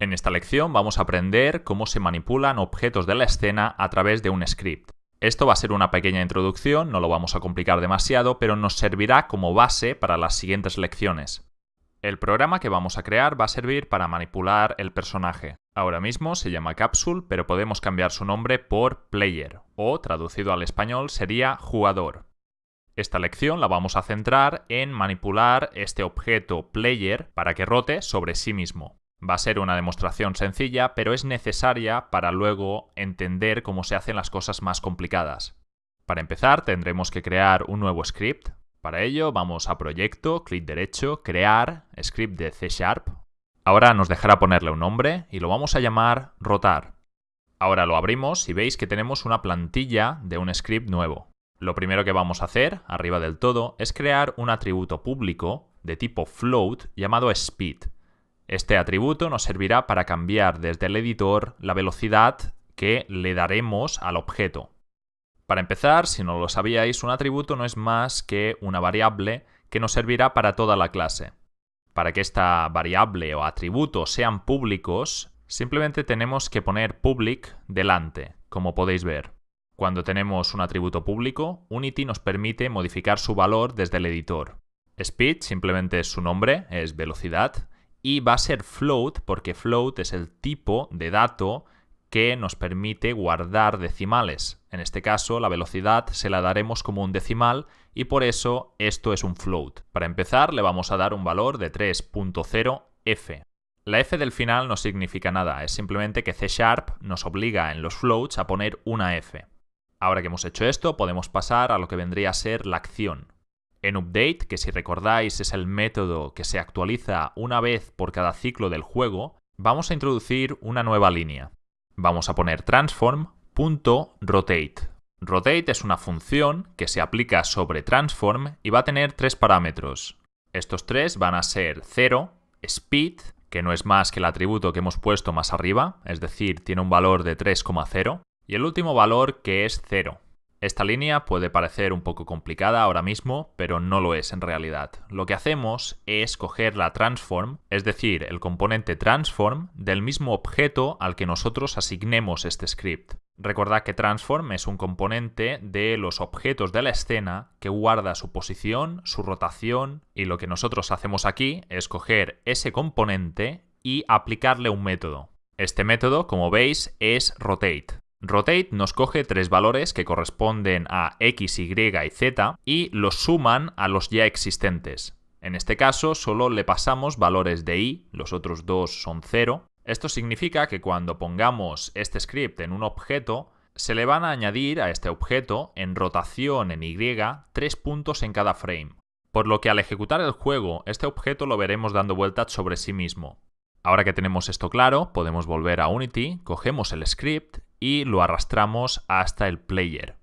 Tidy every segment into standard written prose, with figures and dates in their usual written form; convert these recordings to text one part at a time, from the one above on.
En esta lección vamos a aprender cómo se manipulan objetos de la escena a través de un script. Esto va a ser una pequeña introducción, no lo vamos a complicar demasiado, pero nos servirá como base para las siguientes lecciones. El programa que vamos a crear va a servir para manipular el personaje. Ahora mismo se llama Capsule, pero podemos cambiar su nombre por Player, o traducido al español sería jugador. Esta lección la vamos a centrar en manipular este objeto Player para que rote sobre sí mismo. Va a ser una demostración sencilla, pero es necesaria para luego entender cómo se hacen las cosas más complicadas. Para empezar, tendremos que crear un nuevo script. Para ello, vamos a Proyecto, clic derecho, Crear, script de C#. Ahora nos dejará ponerle un nombre y lo vamos a llamar Rotar. Ahora lo abrimos y veis que tenemos una plantilla de un script nuevo. Lo primero que vamos a hacer, arriba del todo, es crear un atributo público de tipo float llamado speed. Este atributo nos servirá para cambiar desde el editor la velocidad que le daremos al objeto. Para empezar, si no lo sabíais, un atributo no es más que una variable que nos servirá para toda la clase. Para que esta variable o atributo sean públicos, simplemente tenemos que poner public delante, como podéis ver. Cuando tenemos un atributo público, Unity nos permite modificar su valor desde el editor. Speed simplemente es su nombre, es velocidad. Y va a ser float porque float es el tipo de dato que nos permite guardar decimales. En este caso, la velocidad se la daremos como un decimal y por eso esto es un float. Para empezar, le vamos a dar un valor de 3.0f. La f del final no significa nada, es simplemente que C# nos obliga en los floats a poner una f. Ahora que hemos hecho esto, podemos pasar a lo que vendría a ser la acción. En update, que si recordáis es el método que se actualiza una vez por cada ciclo del juego, vamos a introducir una nueva línea. Vamos a poner transform.rotate. Rotate es una función que se aplica sobre transform y va a tener tres parámetros. Estos tres van a ser 0, speed, que no es más que el atributo que hemos puesto más arriba, es decir, tiene un valor de 3,0, y el último valor que es 0. Esta línea puede parecer un poco complicada ahora mismo, pero no lo es en realidad. Lo que hacemos es coger la transform, es decir, el componente transform del mismo objeto al que nosotros asignemos este script. Recordad que transform es un componente de los objetos de la escena que guarda su posición, su rotación, y lo que nosotros hacemos aquí es coger ese componente y aplicarle un método. Este método, como veis, es rotate. Rotate nos coge tres valores que corresponden a X, Y y Z y los suman a los ya existentes. En este caso solo le pasamos valores de Y, los otros dos son 0. Esto significa que cuando pongamos este script en un objeto, se le van a añadir a este objeto en rotación en Y 3 puntos en cada frame. Por lo que al ejecutar el juego, este objeto lo veremos dando vueltas sobre sí mismo. Ahora que tenemos esto claro, podemos volver a Unity, cogemos el script y lo arrastramos hasta el player.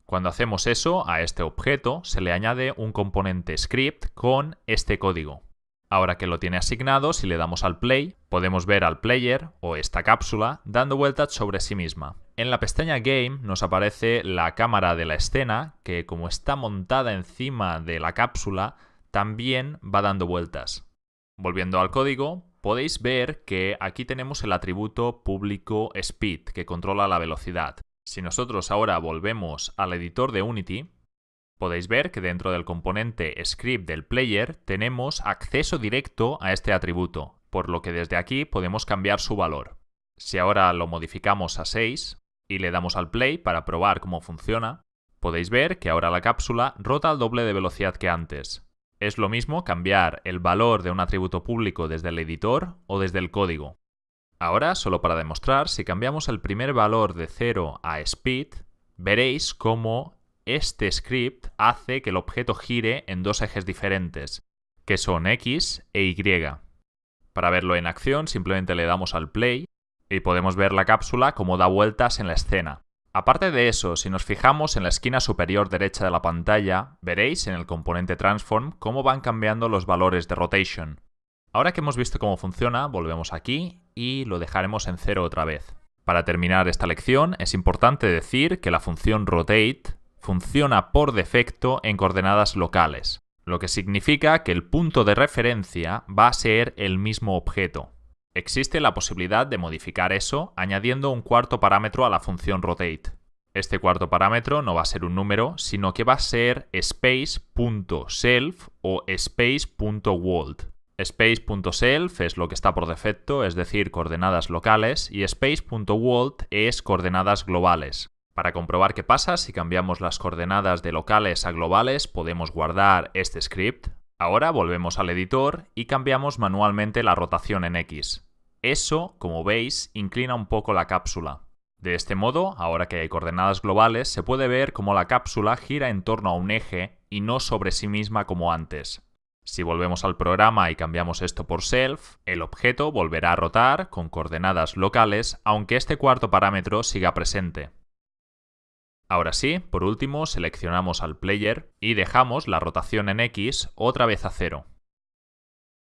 Cuando hacemos eso, a este objeto se le añade un componente script con este código. Ahora que lo tiene asignado, si le damos al play, podemos ver al player, o esta cápsula, dando vueltas sobre sí misma. En la pestaña Game nos aparece la cámara de la escena, que como está montada encima de la cápsula, también va dando vueltas. Volviendo al código, podéis ver que aquí tenemos el atributo público speed, que controla la velocidad. Si nosotros ahora volvemos al editor de Unity, podéis ver que dentro del componente script del player tenemos acceso directo a este atributo, por lo que desde aquí podemos cambiar su valor. Si ahora lo modificamos a 6 y le damos al play para probar cómo funciona, podéis ver que ahora la cápsula rota al doble de velocidad que antes. Es lo mismo cambiar el valor de un atributo público desde el editor o desde el código. Ahora, solo para demostrar, si cambiamos el primer valor de 0 a speed, veréis cómo este script hace que el objeto gire en dos ejes diferentes, que son X e Y. Para verlo en acción, simplemente le damos al play y podemos ver la cápsula como da vueltas en la escena. Aparte de eso, si nos fijamos en la esquina superior derecha de la pantalla, veréis en el componente transform cómo van cambiando los valores de rotation. Ahora que hemos visto cómo funciona, volvemos aquí y lo dejaremos en 0 otra vez. Para terminar esta lección, es importante decir que la función rotate funciona por defecto en coordenadas locales. lo que significa que el punto de referencia va a ser el mismo objeto. Existe la posibilidad de modificar eso añadiendo un cuarto parámetro a la función rotate. Este cuarto parámetro no va a ser un número, sino que va a ser space.self o space.world. Space.self es lo que está por defecto, es decir, coordenadas locales, y space.world es coordenadas globales. Para comprobar qué pasa si cambiamos las coordenadas de locales a globales, podemos guardar este script. Ahora volvemos al editor y cambiamos manualmente la rotación en X. Eso, como veis, inclina un poco la cápsula. De este modo, ahora que hay coordenadas globales, se puede ver cómo la cápsula gira en torno a un eje y no sobre sí misma como antes. Si volvemos al programa y cambiamos esto por self, el objeto volverá a rotar con coordenadas locales, aunque este cuarto parámetro siga presente. Ahora sí, por último, seleccionamos al player y dejamos la rotación en X otra vez a 0.